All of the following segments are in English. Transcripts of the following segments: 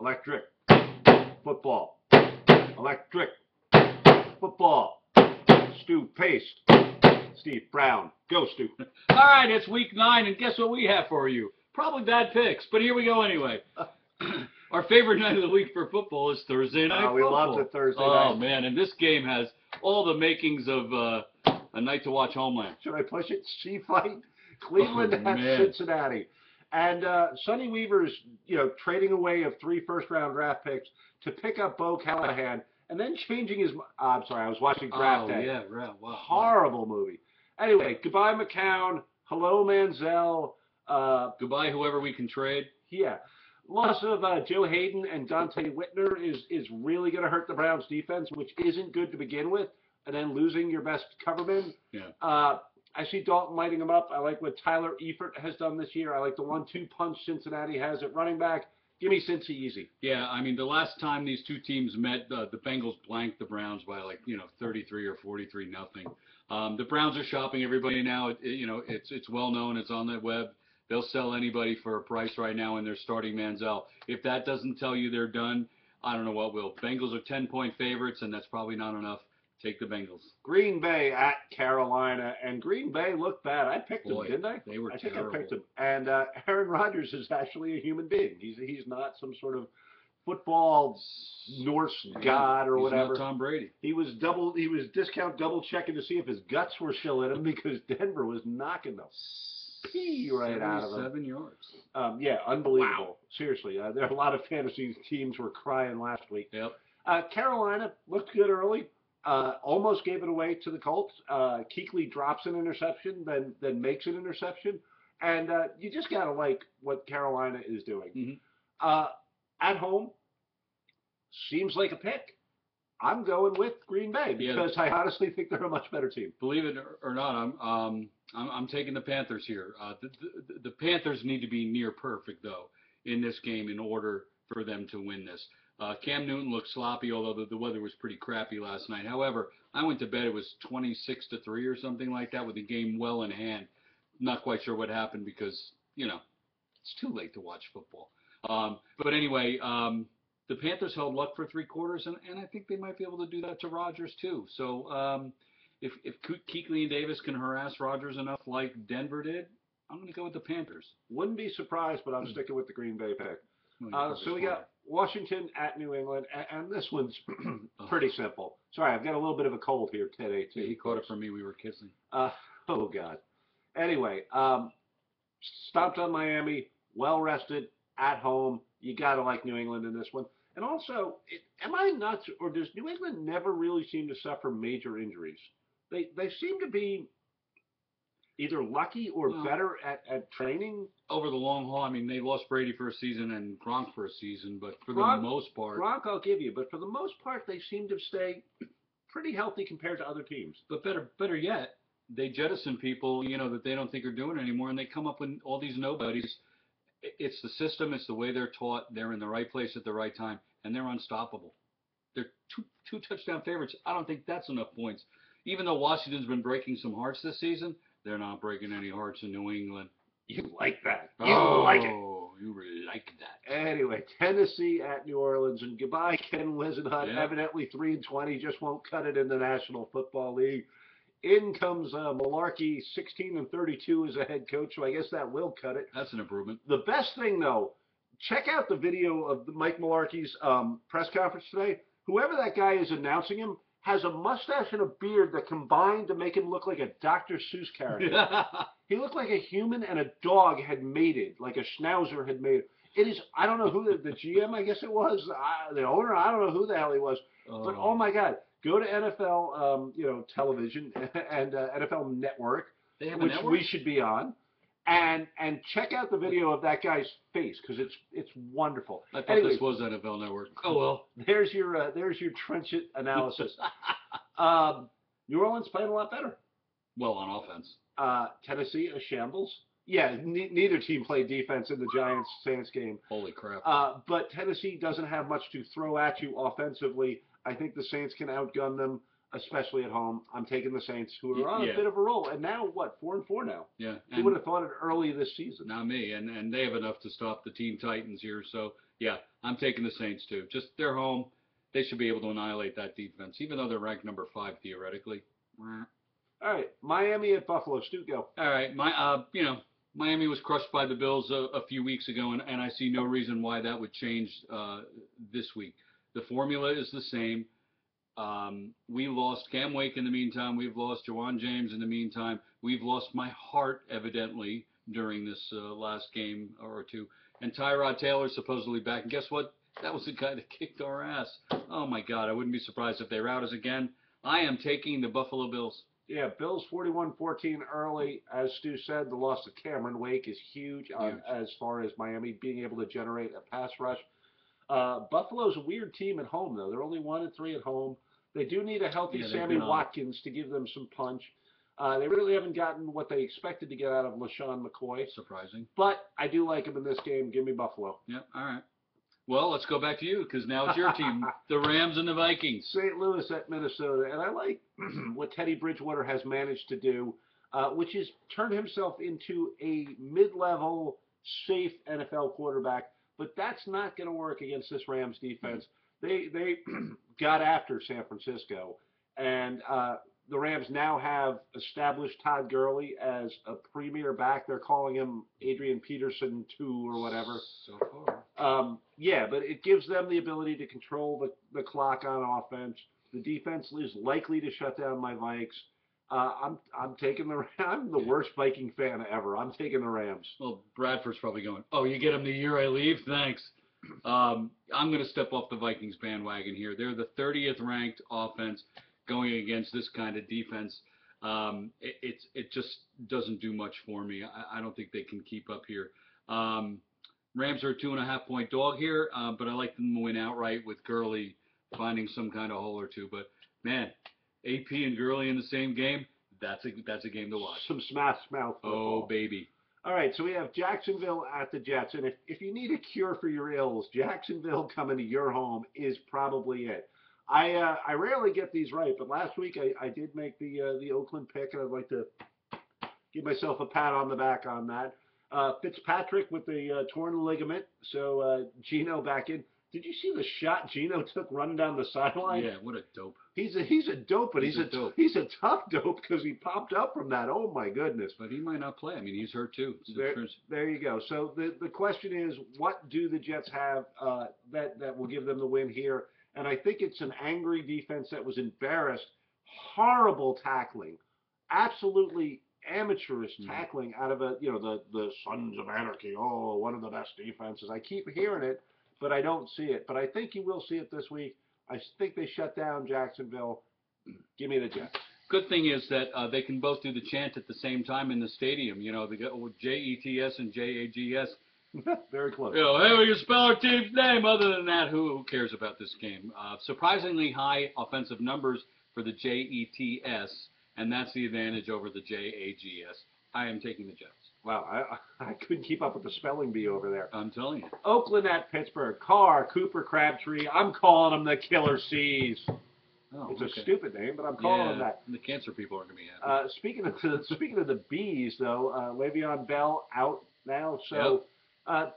Electric football. Electric football. Stu Pace. Steve Brown. Go, Stu. All right, it's week 9, and guess what we have for you? Probably bad picks, but here we go anyway. Our favorite night of the week for football is Thursday night football. We love the Thursday night. Oh, man, and this game has all the makings of a night to watch Homeland. Should I push it? Sea fight? Cleveland at Cincinnati. And Sonny Weaver's, trading away of 3 first-round draft picks to pick up Bo Callahan and then changing his... I'm sorry, I was watching Draft Day. Yeah, right. Wow. Horrible movie. Anyway, goodbye McCown. Hello Manziel. Goodbye whoever we can trade. Yeah. Loss of Joe Hayden and Dante Whitner is really going to hurt the Browns defense, which isn't good to begin with. And then losing your best coverman. Yeah. I see Dalton lighting him up. I like what Tyler Eifert has done this year. I like the 1-2 punch Cincinnati has at running back. Give me Cincy easy. Yeah, I mean, the last time these two teams met, the Bengals blanked the Browns by 33 or 43 nothing. The Browns are shopping everybody now. It's well known. It's on the web. They'll sell anybody for a price right now, and they're starting Manziel. If that doesn't tell you they're done, I don't know what will. Bengals are 10-point favorites, and that's probably not enough. Take the Bengals. Green Bay at Carolina, and Green Bay looked bad. I picked them, didn't I? They were terrible. I think I picked them. And Aaron Rodgers is actually a human being. He's not some sort of football Norse god or whatever. He's not Tom Brady. He was discount double checking to see if his guts were still in him because Denver was knocking the pee right out of him. 7 yards. Yeah, unbelievable. Wow. Seriously, there are a lot of fantasy teams were crying last week. Yep. Carolina looked good early. Almost gave it away to the Colts. Kuechly drops an interception, then makes an interception, and you just gotta like what Carolina is doing. Mm-hmm. At home, seems like a pick. I'm going with Green Bay because I honestly think they're a much better team. Believe it or not, I'm taking the Panthers here. The Panthers need to be near perfect though in this game in order for them to win this. Cam Newton looked sloppy, although the weather was pretty crappy last night. However, I went to bed, it was 26-3 or something like that with the game well in hand. Not quite sure what happened because, it's too late to watch football. But anyway, the Panthers held luck for 3 quarters, and I think they might be able to do that to Rodgers too. So if Kuechly and Davis can harass Rodgers enough like Denver did, I'm going to go with the Panthers. Wouldn't be surprised, but I'm sticking with the Green Bay pick. So we got Washington at New England, and this one's pretty simple. Sorry, I've got a little bit of a cold here today, too. Yeah, he caught it from me. We were kissing. Oh, God. Anyway, stopped on Miami, well-rested, at home. You got to like New England in this one. And also, am I nuts, or does New England never really seem to suffer major injuries? They seem to be either lucky or better at training. Over the long haul, I mean, they lost Brady for a season and Gronk for a season, but for the most part... Gronk, I'll give you, but for the most part, they seem to stay pretty healthy compared to other teams. But better yet, they jettison people, that they don't think are doing it anymore, and they come up with all these nobodies. It's the system. It's the way they're taught. They're in the right place at the right time, and they're unstoppable. They're two touchdown favorites. I don't think that's enough points. Even though Washington's been breaking some hearts this season, they're not breaking any hearts in New England. You like that. You like it. You really like that. Anyway, Tennessee at New Orleans, and goodbye, Ken Wisenhunt. Yeah. Evidently 3-20, just won't cut it in the National Football League. In comes Malarkey, 16-32 as a head coach, so I guess that will cut it. That's an improvement. The best thing, though, check out the video of Mike Malarkey's press conference today. Whoever that guy is announcing him has a mustache and a beard that combined to make him look like a Dr. Seuss character. He looked like a human and a dog had mated, like a schnauzer had mated. It is, I don't know who, the GM, I guess it was, the owner, I don't know who the hell he was. But, oh, my God, go to NFL, television and NFL Network, They have a which network? we should be on, and check out the video of that guy's face, because it's wonderful. I thought Anyway, this was NFL Network. Oh, well. There's your trenchant analysis. New Orleans playing a lot better. Well, on offense. Tennessee, a shambles. Yeah, neither team played defense in the Giants-Saints game. Holy crap. But Tennessee doesn't have much to throw at you offensively. I think the Saints can outgun them. especially at home. I'm taking the Saints, who are on Yeah. a bit of a roll. And now, what, 4-4 now? Yeah. Who would have thought it early this season? Not me. And they have enough to stop the Teen Titans here. So, yeah, I'm taking the Saints, too. Just they're home. They should be able to annihilate that defense, even though they're ranked number 5 theoretically. All right, Miami at Buffalo. Stu, go. All right, Miami was crushed by the Bills a few weeks ago, and I see no reason why that would change this week. The formula is the same. We lost Cam Wake in the meantime. We've lost Jawan James in the meantime. We've lost my heart, evidently, during this last game or two. And Tyrod Taylor's supposedly back. And guess what? That was the guy that kicked our ass. Oh, my God. I wouldn't be surprised if they rout us again. I am taking the Buffalo Bills. Yeah, Bills 41-14 early. As Stu said, the loss of Cameron Wake is huge. As far as Miami being able to generate a pass rush. Buffalo's a weird team at home, though. They're only 1-3 at home. They do need a healthy Sammy Watkins to give them some punch. They really haven't gotten what they expected to get out of LaShawn McCoy. Surprising. But I do like him in this game. Give me Buffalo. Yep, all right. Well, let's go back to you, because now it's your team, the Rams and the Vikings. St. Louis at Minnesota. And I like what Teddy Bridgewater has managed to do, which is turn himself into a mid-level, safe NFL quarterback. But that's not going to work against this Rams defense. They got after San Francisco, and the Rams now have established Todd Gurley as a premier back. They're calling him Adrian Peterson 2 or whatever. So far. Yeah, but it gives them the ability to control the clock on offense. The defense is likely to shut down my Vikes. I'm taking I'm the worst Viking fan ever. I'm taking the Rams. Well, Bradford's probably going, oh, you get him the year I leave? Thanks. I'm going to step off the Vikings bandwagon here. They're the 30th ranked offense going against this kind of defense. It just doesn't do much for me. I don't think they can keep up here. Rams are a 2.5-point dog here, but I like them to win outright with Gurley finding some kind of hole or two. But, man, AP and Gurley in the same game, that's a game to watch. Some smash mouth football. Oh, baby. All right, so we have Jacksonville at the Jets. And if you need a cure for your ills, Jacksonville coming to your home is probably it. I rarely get these right, but last week I did make the Oakland pick, and I'd like to give myself a pat on the back on that. Fitzpatrick with the torn ligament, so Geno back in. Did you see the shot Geno took running down the sideline? Yeah, what a dope. He's a dope, but he's a tough dope because he popped up from that. Oh my goodness! But he might not play. I mean, he's hurt too. There you go. So the question is, what do the Jets have that will give them the win here? And I think it's an angry defense that was embarrassed. Horrible tackling, absolutely amateurish tackling out of the Sons of Anarchy. Oh, one of the best defenses. I keep hearing it, but I don't see it. But I think you will see it this week. I think they shut down Jacksonville. Give me the Jets. Good thing is that they can both do the chant at the same time in the stadium. You know, they go with JETS and JAGS. Very close. You know, hey, we can spell our team's name. Other than that, who cares about this game? Surprisingly high offensive numbers for the JETS, and that's the advantage over the JAGS. I am taking the Jets. Wow, I couldn't keep up with the spelling bee over there. I'm telling you. Oakland at Pittsburgh. Carr, Cooper, Crabtree. I'm calling them the Killer C's. Oh, it's a stupid name, but I'm calling them that. The cancer people aren't going to be happy. Speaking of the bees, though, Le'Veon Bell out now, so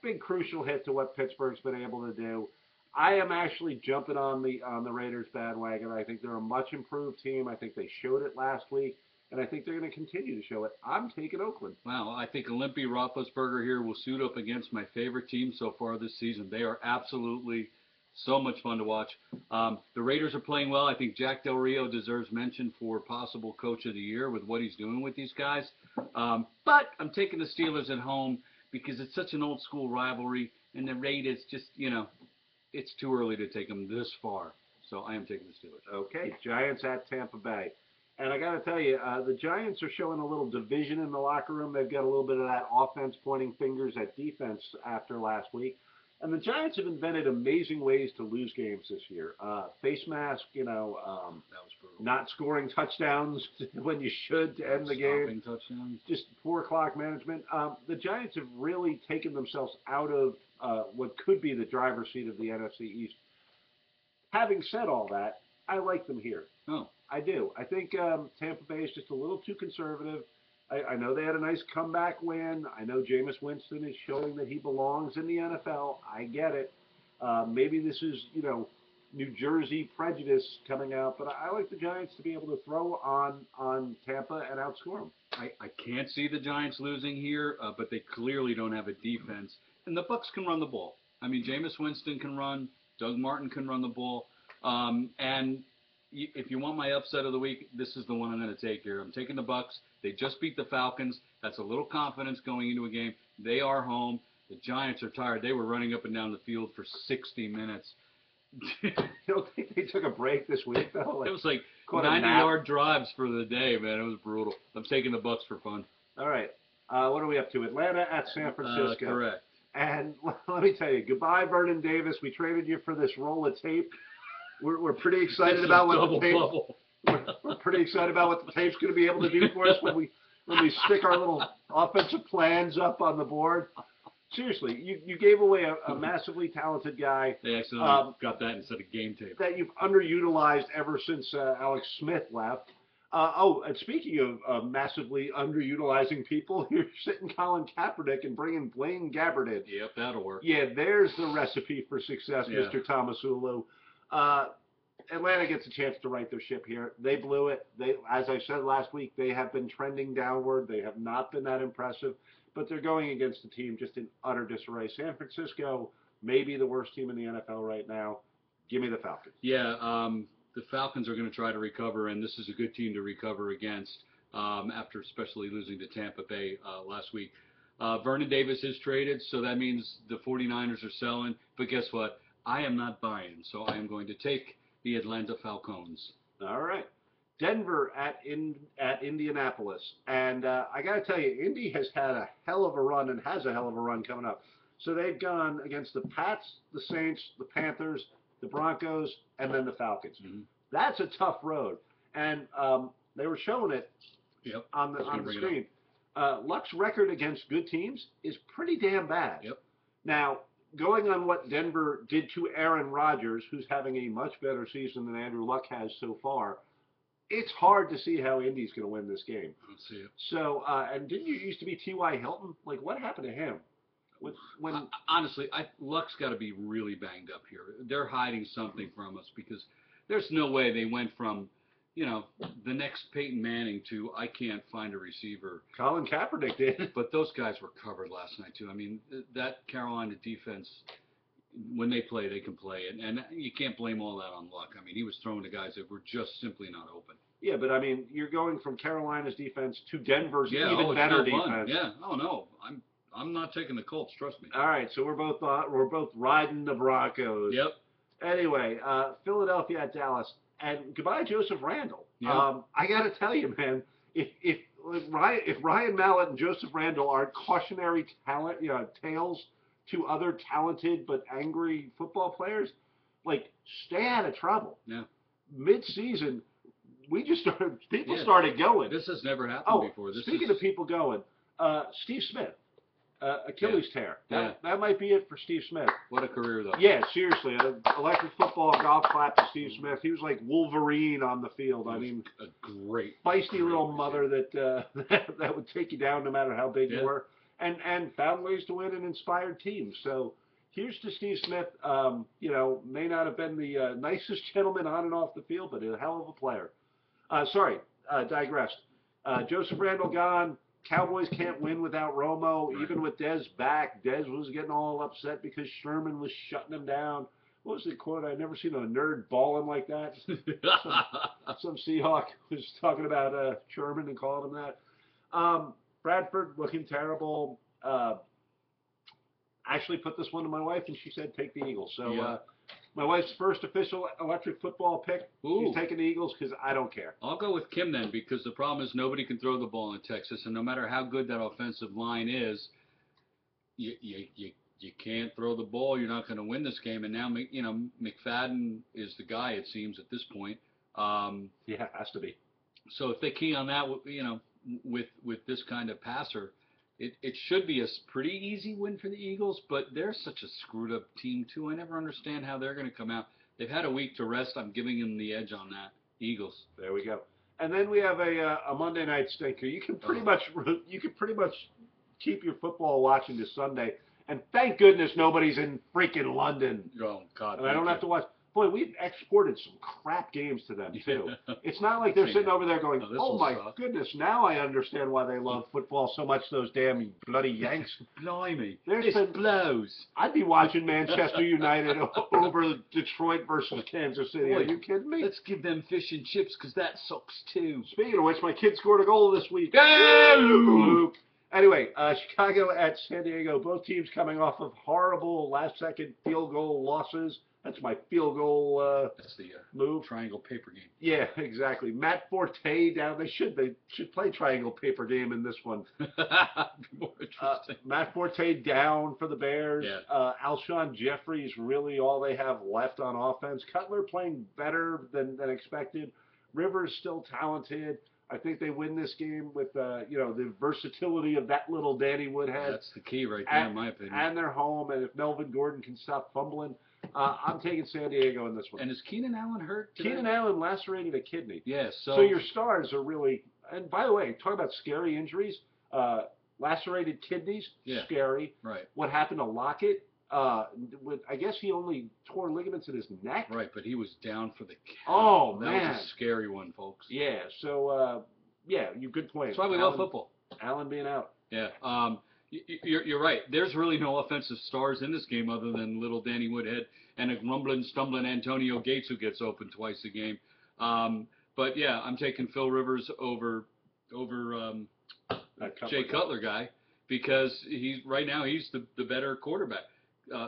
big crucial hit to what Pittsburgh's been able to do. I am actually jumping on the Raiders bandwagon. I think they're a much improved team. I think they showed it last week, and I think they're going to continue to show it. I'm taking Oakland. Wow, I think Olympia Roethlisberger here will suit up against my favorite team so far this season. They are absolutely so much fun to watch. The Raiders are playing well. I think Jack Del Rio deserves mention for possible Coach of the Year with what he's doing with these guys. But I'm taking the Steelers at home because it's such an old school rivalry, and the Raiders just, it's too early to take them this far. So I am taking the Steelers. Okay, Giants at Tampa Bay. And I got to tell you, the Giants are showing a little division in the locker room. They've got a little bit of that offense pointing fingers at defense after last week. And the Giants have invented amazing ways to lose games this year. Face mask, that was brutal. Not scoring touchdowns when you should to end the game. Touchdowns. Just poor clock management. The Giants have really taken themselves out of what could be the driver's seat of the NFC East. Having said all that, I like them here. Oh. I do. I think Tampa Bay is just a little too conservative. I know they had a nice comeback win. I know Jameis Winston is showing that he belongs in the NFL. I get it. Maybe this is, New Jersey prejudice coming out, but I like the Giants to be able to throw on Tampa and outscore them. I can't see the Giants losing here, but they clearly don't have a defense. And the Bucks can run the ball. I mean, Jameis Winston can run. Doug Martin can run the ball. And if you want my upset of the week, this is the one I'm going to take here. I'm taking the Bucks. They just beat the Falcons. That's a little confidence going into a game. They are home. The Giants are tired. They were running up and down the field for 60 minutes. You don't think they took a break this week, though? It was like caught a nap? 90-yard drives for the day, man. It was brutal. I'm taking the Bucks for fun. All right. What are we up to? Atlanta at San Francisco. Correct. And let me tell you, goodbye, Vernon Davis. We traded you for this roll of tape. We're pretty excited about what the tape. We're pretty excited about what the tape's going to be able to do for us when we stick our little offensive plans up on the board. Seriously, you gave away a massively talented guy. They accidentally got that instead of game tape. That you've underutilized ever since Alex Smith left. And speaking of massively underutilizing people, you're sitting Colin Kaepernick and bringing Blaine Gabbert in. Yep, that'll work. Yeah, there's the recipe for success, Yeah. Mr. Tomasulu. Atlanta gets a chance to right their ship here. They blew it. As I said last week, they have been trending downward. They have not been that impressive, but they're going against a team just in utter disarray. San Francisco, maybe the worst team in the NFL right now. Give me the Falcons. Yeah, the Falcons are going to try to recover, and this is a good team to recover against after especially losing to Tampa Bay last week. Vernon Davis is traded, so that means the 49ers are selling. But guess what? I am not buying, so I am going to take the Atlanta Falcons. All right. Denver at Indianapolis. And I got to tell you, Indy has had a hell of a run and has a hell of a run coming up. So they've gone against the Pats, the Saints, the Panthers, the Broncos, and then the Falcons. Mm-hmm. That's a tough road. And they were showing it Yep. on the screen. Luck's record against good teams is pretty damn bad. Yep. Now, going on what Denver did to Aaron Rodgers, who's having a much better season than Andrew Luck has so far, it's hard to see how Indy's going to win this game. I don't see it. So, and didn't you used to be T.Y. Hilton? Like, what happened to him? Honestly, Luck's got to be really banged up here. They're hiding something from us because there's no way they went from, the next Peyton Manning to I can't find a receiver. Colin Kaepernick did. But those guys were covered last night, too. I mean, that Carolina defense, when they play, they can play. And you can't blame all that on Luck. I mean, he was throwing to guys that were just simply not open. Yeah, but I mean, you're going from Carolina's defense to Denver's even it's better no defense. fun. Yeah. Oh, no. I'm not taking the Colts, trust me. All right, so we're both riding the Broncos. Yep. Anyway, Philadelphia at Dallas, and goodbye Joseph Randle. Yeah. I got to tell you, man, if Ryan Mallett and Joseph Randle aren't cautionary tales to other talented but angry football players, like stay out of trouble. Yeah. Mid-season, people started going. This has never happened before. Speaking of people going, Steve Smith. Achilles tear. That might be it for Steve Smith. What a career, though. Yeah, seriously. Electric football, golf clap to Steve Smith. He was like Wolverine on the field. I mean, a great little mother that would take you down no matter how big you were, and found ways to win and inspired teams. So here's to Steve Smith. May not have been the nicest gentleman on and off the field, but a hell of a player. Digressed. Joseph Randle gone. Cowboys can't win without Romo. Right. Even with Dez back, Dez was getting all upset because Sherman was shutting him down. What was the quote? I've never seen a nerd balling like that. Some Seahawk was talking about Sherman and calling him that. Bradford looking terrible. Actually put this one to my wife, and she said take the Eagles. So my wife's first official electric football pick. Ooh. She's taking the Eagles because I don't care. I'll go with Kim then, because the problem is nobody can throw the ball in Texas, and no matter how good that offensive line is, you can't throw the ball. You're not going to win this game. And now, McFadden is the guy, it seems, at this point. Yeah, has to be. So if they key on that, with this kind of passer, it should be a pretty easy win for the Eagles, but they're such a screwed up team too. I never understand how they're going to come out. They've had a week to rest. I'm giving them the edge on that. Eagles. There we go. And then we have a Monday night stinker. You can pretty much keep your football watching to Sunday. And thank goodness nobody's in freaking London. Oh God! And I don't have to watch. Boy, we've exported some crap games to them too. It's not like they're sitting over there going, No, this "Oh will my suck." goodness, now I understand why they love football so much." Those damn bloody Yanks. Blimey, There's this been- blows. I'd be watching Manchester United over Detroit versus Kansas City. Are Boy, you kidding me? Let's give them fish and chips because that sucks too. Speaking of which, my kid scored a goal this week. Go! Luke. Anyway, Chicago at San Diego. Both teams coming off of horrible last-second field goal losses. That's my field goal That's the move. triangle paper game. Yeah, exactly. Matt Forte down. They should play triangle paper game in this one. More interesting. Matt Forte down for the Bears. Yeah. Alshon Jeffries really all they have left on offense. Cutler playing better than expected. Rivers still talented. I think they win this game with the versatility of that little Danny Woodhead. That's the key right there, in my opinion. And they're home. And if Melvin Gordon can stop fumbling, I'm taking San Diego in this one. And is Keenan Allen hurt today? Keenan Allen lacerated a kidney. Yeah, So your stars are really, and by the way, talk about scary injuries. Lacerated kidneys, Yeah. scary. right, What happened to Lockett? I guess he only tore ligaments in his neck. right, but he was down for the count. Oh, that man. was a scary one, folks. Yeah. So you good point. That's why we love football. Allen being out. Yeah, you're right. There's really no offensive stars in this game other than little Danny Woodhead and a rumbling, stumbling Antonio Gates who gets open twice a game. But yeah, I'm taking Phil Rivers over Jay Cutler guy because right now he's the better quarterback.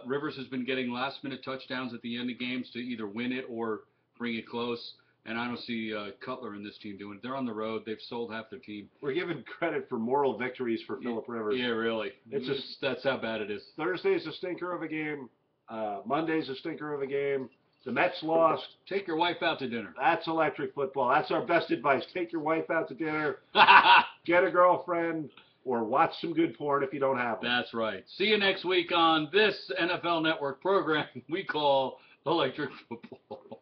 Rivers has been getting last-minute touchdowns at the end of games to either win it or bring it close. And I don't see Cutler in this team doing it. They're on the road. They've sold half their team. We're giving credit for moral victories for Phillip Rivers. Yeah, really. It's that's how bad it is. Thursday's a stinker of a game. Monday's a stinker of a game. The Mets lost. Take your wife out to dinner. That's electric football. That's our best advice. Take your wife out to dinner. Get a girlfriend. Or watch some good porn if you don't have one. That's right. See you next week on this NFL Network program we call Electric Football.